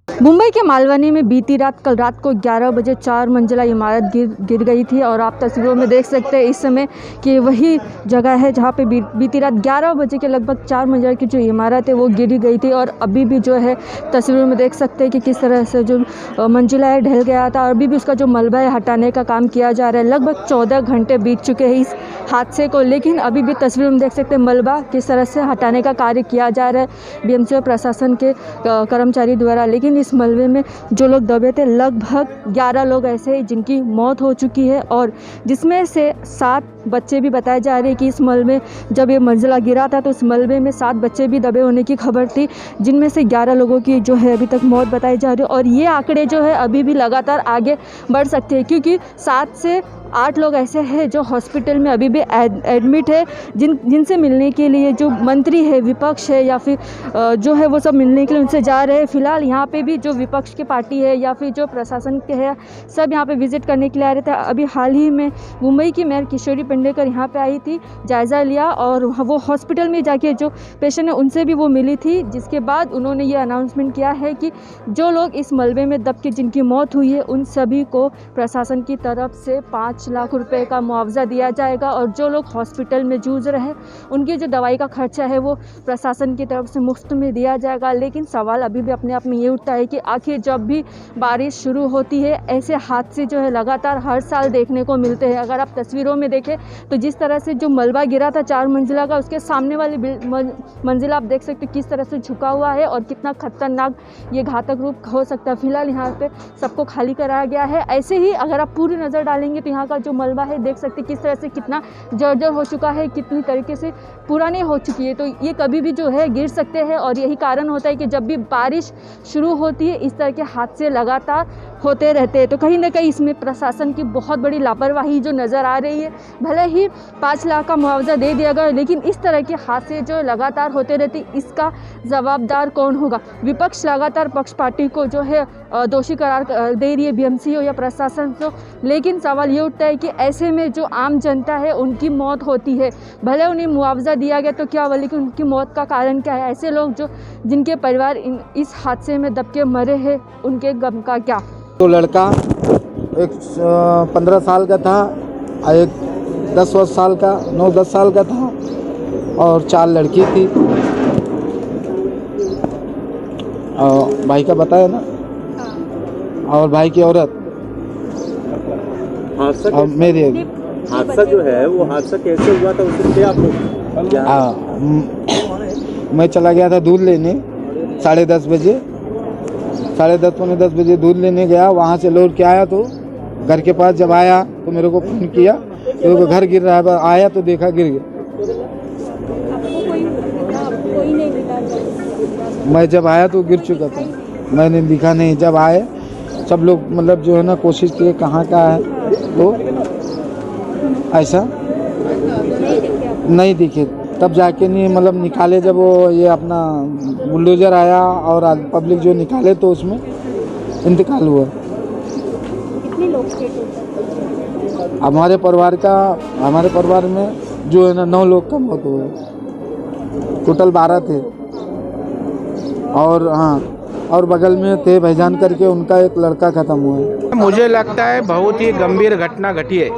मुंबई के मालवनी में बीती रात कल रात को 11 बजे 4 मंजिला इमारत गिर गई थी और आप तस्वीरों में देख सकते हैं इस समय कि वही जगह है जहां पे बीती रात 11 बजे के लगभग 4 मंजिला की जो इमारत है वो गिर गई थी। और अभी भी जो है तस्वीरों में देख सकते हैं कि किस तरह से जो मंजिला है ढल गया था और अभी भी उसका जो मलबा है हटाने का काम किया जा रहा है। लगभग 14 घंटे बीत चुके हैं इस हादसे को, लेकिन अभी भी तस्वीरों में देख सकते हैं मलबा किस तरह से हटाने का कार्य किया जा रहा है बीएमसी और प्रशासन के कर्मचारी द्वारा। लेकिन इस मलबे में जो लोग दबे थे लगभग 11 लोग ऐसे हैं जिनकी मौत हो चुकी है और जिसमें से 7 बच्चे भी बताए जा रहे हैं कि इस मलबे जब ये मंजिला गिरा था तो उस मलबे में 7 बच्चे भी दबे होने की खबर थी, जिनमें से 11 लोगों की जो है अभी तक मौत बताई जा रही है। और ये आंकड़े जो है अभी भी लगातार आगे बढ़ सकते हैं क्योंकि 7 से 8 लोग ऐसे हैं जो हॉस्पिटल में अभी भी एडमिट है, जिनसे मिलने के लिए जो मंत्री है, विपक्ष है या फिर जो है वो सब मिलने के लिए उनसे जा रहे हैं। फिलहाल यहाँ पे भी जो विपक्ष की पार्टी है या फिर जो प्रशासन के है सब यहाँ पे विजिट करने के लिए आ रहे थे। अभी हाल ही में मुंबई की मेयर किशोरी पेडनेकर यहाँ पे आई थी, जायज़ा लिया और वो हॉस्पिटल में जाके जो पेशेंट है उनसे भी वो मिली थी, जिसके बाद उन्होंने ये अनाउंसमेंट किया है कि जो लोग इस मलबे में दब के जिनकी मौत हुई है उन सभी को प्रशासन की तरफ से 5 लाख रुपए का मुआवजा दिया जाएगा और जो लोग हॉस्पिटल में जूझ रहे हैं उनकी जो दवाई का खर्चा है वो प्रशासन की तरफ से मुफ्त में दिया जाएगा। लेकिन सवाल अभी भी अपने आप में ये उठता है कि आखिर जब भी बारिश शुरू होती है ऐसे हादसे जो है लगातार हर साल देखने को मिलते हैं। अगर आप तस्वीरों में देखें तो जिस तरह से जो मलबा गिरा था 4 मंजिला का, उसके सामने वाली मंजिला आप देख सकते हो किस तरह से झुका हुआ है और कितना खतरनाक ये घातक रूप हो सकता है। फिलहाल यहाँ पे सबको खाली कराया गया है। ऐसे ही अगर आप पूरी नज़र डालेंगे तो यहाँ का जो मलबा है देख सकते किस तरह से कितना जर्जर हो चुका है, कितनी तरीके से पुरानी हो चुकी है। तो ये कभी भी जो है गिर सकते हैं और यही कारण होता है कि जब भी बारिश शुरू होती है इस तरह के हादसे लगातार होते रहते हैं। तो कहीं ना कहीं इसमें प्रशासन की बहुत बड़ी लापरवाही जो नज़र आ रही है। भले ही 5 लाख का मुआवजा दे दिया गया लेकिन इस तरह के हादसे जो लगातार होते रहते इसका जवाबदार कौन होगा? विपक्ष लगातार पक्ष पार्टी को जो है दोषी करार दे रही है, बीएमसी हो या प्रशासन को। लेकिन सवाल ये उठता है कि ऐसे में जो आम जनता है उनकी मौत होती है, भले उन्हें मुआवजा दिया गया तो क्या हुआ, लेकिन उनकी मौत का कारण क्या है? ऐसे लोग जो जिनके परिवार इस हादसे में दब के मरे हैं उनके गम का क्या? तो लड़का एक 15 साल का था, एक 10 साल का 9-10 साल का था और 4 लड़की थी। और भाई का बताया ना, और भाई की औरत और मेरे हादसा जो है वो हादसा कैसे हुआ था उससे आप मैं चला गया था दूध लेने 10:30 बजे, 10:30 पौने 10 बजे दूध लेने गया। वहाँ से लौट के आया तो घर के पास जब आया तो मेरे को फ़ोन किया तो घर गिर रहा है। आया तो देखा गिर गया। मैं जब आया तो गिर चुका था, मैंने दिखा नहीं। जब आए सब लोग मतलब जो है ना कोशिश किए कहाँ का है तो ऐसा नहीं दिखे, तब जाके नहीं मतलब निकाले। जब वो ये अपना बुलडोजर आया और पब्लिक जो निकाले तो उसमें इंतकाल हुआ। कितने लोग थे टोटल? हमारे परिवार में जो है ना 9 लोग का मौत हुआ, टोटल 12 थे। और हाँ, और बगल में थे भाईजान करके, उनका एक लड़का खत्म हुआ है। मुझे लगता है बहुत ही गंभीर घटना घटी है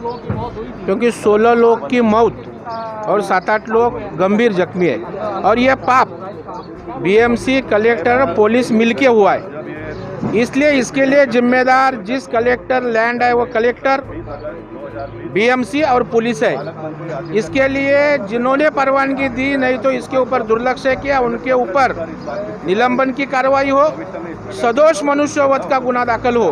क्योंकि 16 लोग की मौत और 7-8 लोग गंभीर जख्मी है और यह पाप बीएमसी, कलेक्टर, पुलिस मिलके हुआ है। इसलिए इसके लिए जिम्मेदार जिस कलेक्टर लैंड है वो कलेक्टर, बीएमसी और पुलिस है। इसके लिए जिन्होंने परवानगी दी, नहीं तो इसके ऊपर दुर्लक्ष्य किया, उनके ऊपर निलंबन की कार्रवाई हो, सदोष मनुष्यवध का गुना दाखिल हो।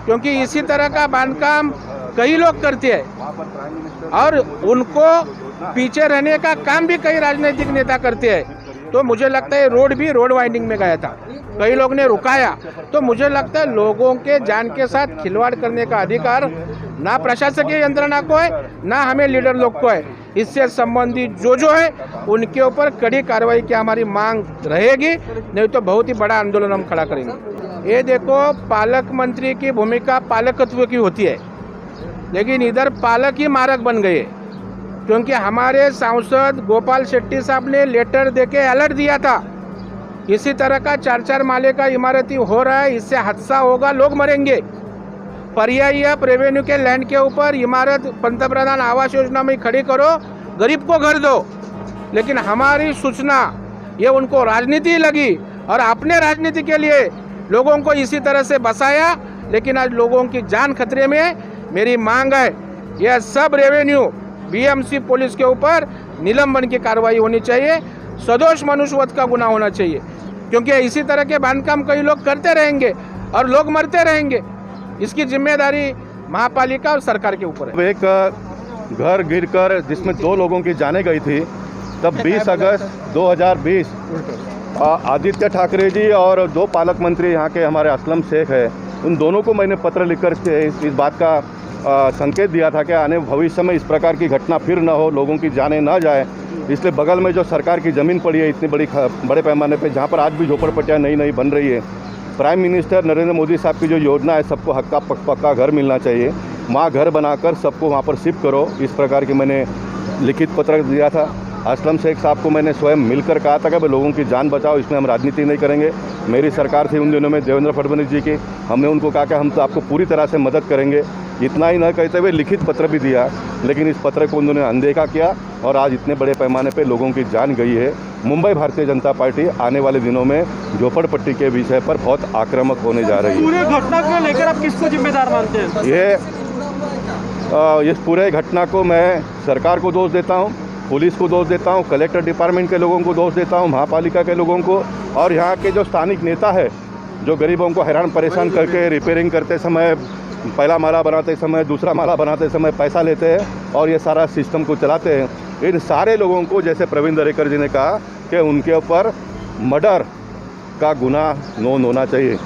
क्योंकि इसी तरह का बांधकाम कई लोग करते हैं और उनको पीछे रहने का काम भी कई राजनीतिक नेता करते हैं। तो मुझे लगता है रोड वाइंडिंग में गया था, कई लोग ने रुकाया। तो मुझे लगता है लोगों के जान के साथ खिलवाड़ करने का अधिकार ना प्रशासकीय यंत्रणा को है, ना हमें लीडर लोग को है। इससे संबंधित जो है उनके ऊपर कड़ी कार्रवाई की हमारी मांग रहेगी, नहीं तो बहुत ही बड़ा आंदोलन हम खड़ा करेंगे। ये देखो, पालक मंत्री की भूमिका पालकत्व की होती है, लेकिन इधर पालक ही मारक बन गए। क्योंकि हमारे सांसद गोपाल शेट्टी साहब ने लेटर देके अलर्ट दिया था, इसी तरह का 4-4 माले का इमारती हो रहा है, इससे हादसा होगा, लोग मरेंगे। पर्यायी आप रेवेन्यू के लैंड के ऊपर इमारत पंतप्रधान आवास योजना में खड़ी करो, गरीब को घर दो। लेकिन हमारी सूचना ये उनको राजनीति लगी और अपने राजनीति के लिए लोगों को इसी तरह से बसाया। लेकिन आज लोगों की जान खतरे में। मेरी मांग है यह सब रेवेन्यू बीएमसी पुलिस के ऊपर निलंबन की कार्रवाई होनी चाहिए, सदोष मनुष्यवध का गुनाह होना चाहिए, क्योंकि इसी तरह के बांधकाम कई लोग करते रहेंगे और लोग मरते रहेंगे। इसकी जिम्मेदारी महापालिका और सरकार के ऊपर है। एक घर गिरकर जिसमें 2 लोगों की जानें गई थी, तब 20 अगस्त 2020 आदित्य ठाकरे जी और 2 पालक मंत्री यहाँ के हमारे असलम शेख है, उन दोनों को मैंने पत्र लिखकर इस बात का संकेत दिया था कि आने भविष्य में इस प्रकार की घटना फिर न हो, लोगों की जानें ना जाए। इसलिए बगल में जो सरकार की ज़मीन पड़ी है इतनी बड़े पैमाने पे, जहाँ पर आज भी झोपड़पट्टियाँ नई बन रही है, प्राइम मिनिस्टर नरेंद्र मोदी साहब की जो योजना है सबको हक्का पक्का घर मिलना चाहिए, वहाँ घर बनाकर सबको वहाँ पर शिफ्ट करो, इस प्रकार की मैंने लिखित पत्र दिया था। असलम शेख साहब को मैंने स्वयं मिलकर कहा था कि भाई लोगों की जान बचाओ, इसमें हम राजनीति नहीं करेंगे। मेरी सरकार थी उन दिनों में देवेंद्र फडणवीस जी की, हमने उनको कहा कि हम तो आपको पूरी तरह से मदद करेंगे। इतना ही न कहते हुए लिखित पत्र भी दिया, लेकिन इस पत्र को उन्होंने अनदेखा किया और आज इतने बड़े पैमाने पर लोगों की जान गई है। मुंबई भारतीय जनता पार्टी आने वाले दिनों में झोपड़पट्टी के विषय पर बहुत आक्रामक होने जा रही है। पूरे घटना को लेकर आप किसको जिम्मेदार मानते हैं? इस पूरे घटना को मैं सरकार को दोष देता हूँ, पुलिस को दोष देता हूँ, कलेक्टर डिपार्टमेंट के लोगों को दोष देता हूँ, महापालिका के लोगों को, और यहाँ के जो स्थानिक नेता है जो गरीबों को हैरान परेशान करके रिपेयरिंग करते समय, पहला माला बनाते समय, दूसरा माला बनाते समय पैसा लेते हैं और ये सारा सिस्टम को चलाते हैं। इन सारे लोगों को, जैसे प्रवीण दरेकर जी ने कहा कि उनके ऊपर मर्डर का गुनाह नोंद होना चाहिए।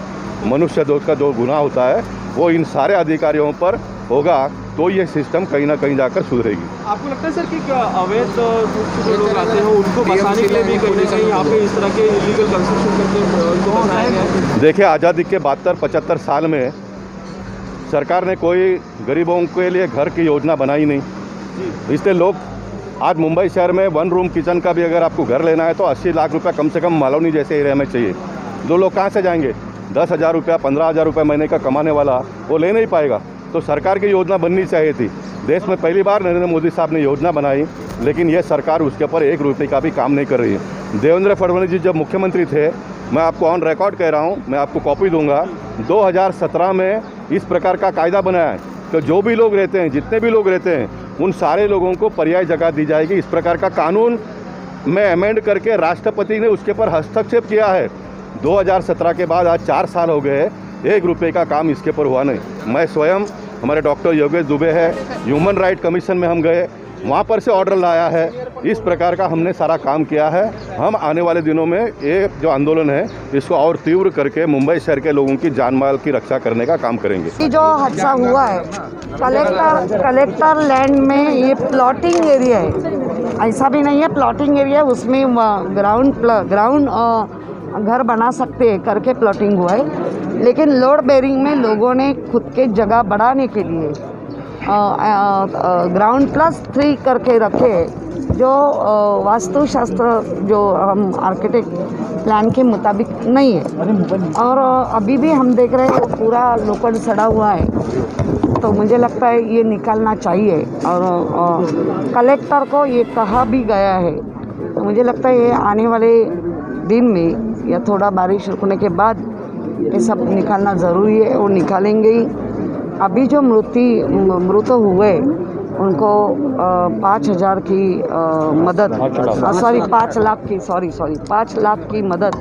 मनुष्य दोष का जो गुनाह होता है वो इन सारे अधिकारियों पर होगा, तो ये सिस्टम कहीं ना कहीं जाकर सुधरेगी। आपको लगता है सर कि क्या अवैध रूप से जो लोग आते हैं उनको बसाने के लिए भी कहीं ना कहीं यहाँ पे इस तरह के इलीगल कंस्ट्रक्शन करके उनको बसाया गया है? देखिए, आज़ादी के 72-75 साल में सरकार ने कोई गरीबों के लिए घर की योजना बनाई नहीं, इसलिए लोग आज मुंबई शहर में 1 रूम किचन का भी अगर आपको घर लेना है तो 80 लाख रुपया कम से कम मालौनी जैसे एरिया में चाहिए। दो लोग कहाँ से जाएंगे? 10,000 रुपया 15,000 रुपये महीने का कमाने वाला वो ले नहीं पाएगा। तो सरकार की योजना बननी चाहिए थी। देश में पहली बार नरेंद्र मोदी साहब ने योजना बनाई, लेकिन ये सरकार उसके ऊपर 1 रुपये का भी काम नहीं कर रही है। देवेंद्र फडणवीस जी जब मुख्यमंत्री थे, मैं आपको ऑन रिकॉर्ड कह रहा हूँ, मैं आपको कॉपी दूंगा, 2017 में इस प्रकार का कायदा बनाया है तो जो भी लोग रहते हैं, जितने भी लोग रहते हैं, उन सारे लोगों को पर्याय जगह दी जाएगी। इस प्रकार का कानून में अमेंड करके राष्ट्रपति ने उसके पर हस्तक्षेप किया है। 2017 के बाद आज 4 साल हो गए, 1 रुपये का काम इसके ऊपर हुआ नहीं। मैं स्वयं, हमारे डॉक्टर योगेश दुबे है, ह्यूमन राइट कमीशन में हम गए, वहाँ पर से ऑर्डर लाया है। इस प्रकार का हमने सारा काम किया है। हम आने वाले दिनों में ये जो आंदोलन है इसको और तीव्र करके मुंबई शहर के लोगों की जान माल की रक्षा करने का काम करेंगे। जो हादसा हुआ है कलेक्टर लैंड में, ये प्लॉटिंग एरिया है, ऐसा भी नहीं है प्लॉटिंग एरिया, उसमें ग्राउंड घर बना सकते हैं करके प्लॉटिंग हुआ है। लेकिन लोड बेरिंग में लोगों ने खुद के जगह बढ़ाने के लिए ग्राउंड +3 करके रखे, जो वास्तुशास्त्र जो हम आर्किटेक्ट प्लान के मुताबिक नहीं है। और अभी भी हम देख रहे हैं पूरा लोखंड सड़ा हुआ है, तो मुझे लगता है ये निकालना चाहिए। और कलेक्टर को ये कहा भी गया है, तो मुझे लगता है ये आने वाले दिन में या थोड़ा बारिश रुकने के बाद ये सब निकालना ज़रूरी है, वो निकालेंगे ही। अभी जो मृत हुए उनको 5,000 की मदद, 5 लाख की 5 लाख की मदद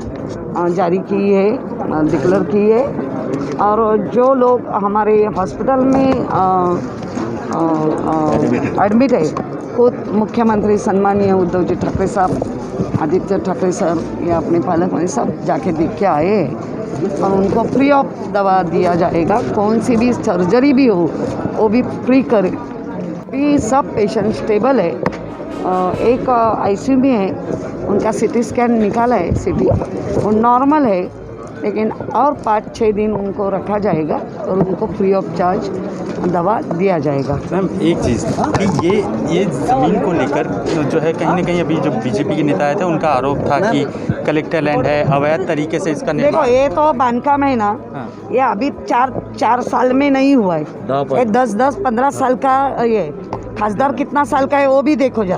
जारी की है, डिक्लेयर की है। और जो लोग हमारे हॉस्पिटल में एडमिट है, खुद मुख्यमंत्री सम्मानीय उद्धव जी ठाकरे साहब, आदित्य ठाकरे साहब या अपने पालक मंत्री सब जाके देख के आए हैं और उनको फ्री ऑफ दवा दिया जाएगा। कौन सी भी सर्जरी भी हो वो भी फ्री करे। भी सब पेशेंट स्टेबल है। एक आईसीयू में है, उनका CT स्कैन निकाला है, CT वो नॉर्मल है। लेकिन और 5-6 दिन उनको रखा जाएगा और उनको फ्री ऑफ चार्ज दवा दिया जाएगा। मैम एक चीज़ कि ये ज़मीन को लेकर जो है कहीं ना कहीं अभी जो बीजेपी के नेता आए थे उनका आरोप था कि कलेक्टर लैंड है, अवैध तरीके से इसका देखो निर्माण। ये तो बांधकाम है ना, ये अभी 4 साल में नहीं हुआ है, ये 10-15 साल का ये खासदार कितना साल का है वो भी देखो जा।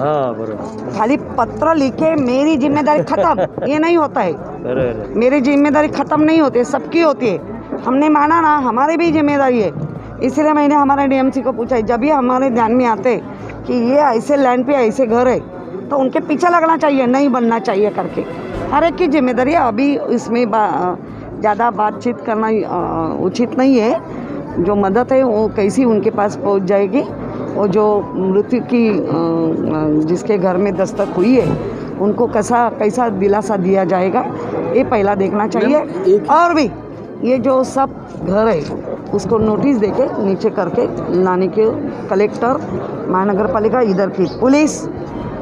खाली पत्र लिखे मेरी जिम्मेदारी खत्म, ये नहीं होता है। मेरी जिम्मेदारी खत्म नहीं होती, सबकी होती है। हमने माना ना हमारी भी जिम्मेदारी है, इसलिए मैंने हमारे डीएमसी को पूछा। जब भी हमारे ध्यान में आते कि ये ऐसे लैंड पे ऐसे घर है तो उनके पीछे लगना चाहिए, नहीं बनना चाहिए करके। हर एक की जिम्मेदारी है। अभी इसमें ज़्यादा बातचीत करना उचित नहीं है। जो मदद है वो कैसी उनके पास पहुंच जाएगी, और जो मृत्यु की जिसके घर में दस्तक हुई है उनको कैसा दिलासा दिया जाएगा, ये पहला देखना चाहिए। और भी ये जो सब घर है उसको नोटिस देके नीचे करके लाने के कलेक्टर, महानगर पालिका, इधर की पुलिस,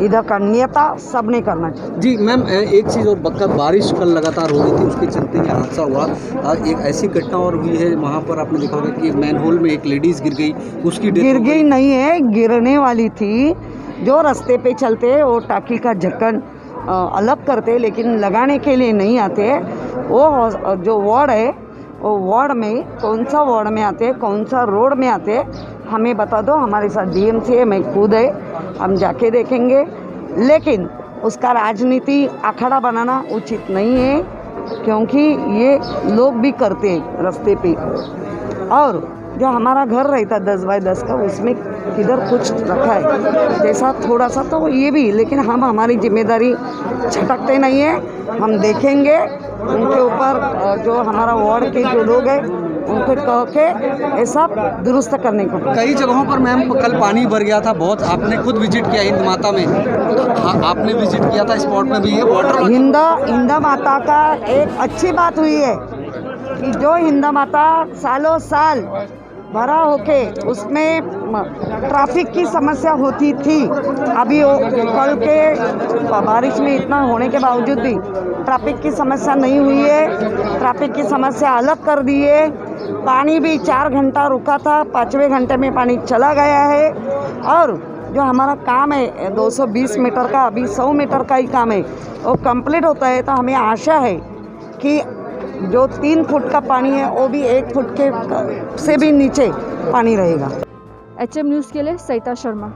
इधर का नेता, सब ने करना चाहिए। जी मैम, एक चीज़ और बक्का, बारिश कल लगातार हो रही थी, उसके चलते ये हादसा हुआ। एक ऐसी घटना और हुई है वहाँ पर, आपने देखा होगा कि मैनहोल में एक लेडीज़ गिर गई, उसकी डेथ गिर हो गई नहीं है, गिरने वाली थी। जो रास्ते पे चलते वो टाकी का ढक्कन अलग करते लेकिन लगाने के लिए नहीं आते। वो जो वार्ड है वो वार्ड में कौन सा वार्ड में आते हैं, कौन सा रोड में आते हैं, हमें बता दो। हमारे साथ डीएमसी है, मैं खुद है, हम जाके देखेंगे। लेकिन उसका राजनीति अखाड़ा बनाना उचित नहीं है, क्योंकि ये लोग भी करते हैं रास्ते पे। और जो हमारा घर रहता 10 बाय 10 का, उसमें किधर कुछ रखा है जैसा थोड़ा सा, तो ये भी, लेकिन हम हमारी जिम्मेदारी छटकते नहीं है। हम देखेंगे उनके ऊपर, जो हमारा वार्ड के जो लोग हैं उनको कह के ये सब दुरुस्त करने को। कई जगहों पर मैम कल पानी भर गया था बहुत, आपने खुद विजिट किया हिंद माता में, तो आपने विजिट किया था स्पॉट में भी, ये वाटर हिंद माता का एक अच्छी बात हुई है कि जो हिंद माता सालों साल भरा होके उसमें ट्रैफिक की समस्या होती थी। अभी वो कल के बारिश में इतना होने के बावजूद भी ट्रैफिक की समस्या नहीं हुई है। ट्रैफिक की समस्या अलग कर दी है। पानी भी 4 घंटा रुका था, 5वें घंटे में पानी चला गया है। और जो हमारा काम है 220 मीटर का, अभी 100 मीटर का ही काम है, वो कंप्लीट होता है। तो हमें आशा है कि जो 3 फुट का पानी है वो भी 1 फुट के से भी नीचे पानी रहेगा। HM न्यूज़ के लिए सरिता शर्मा।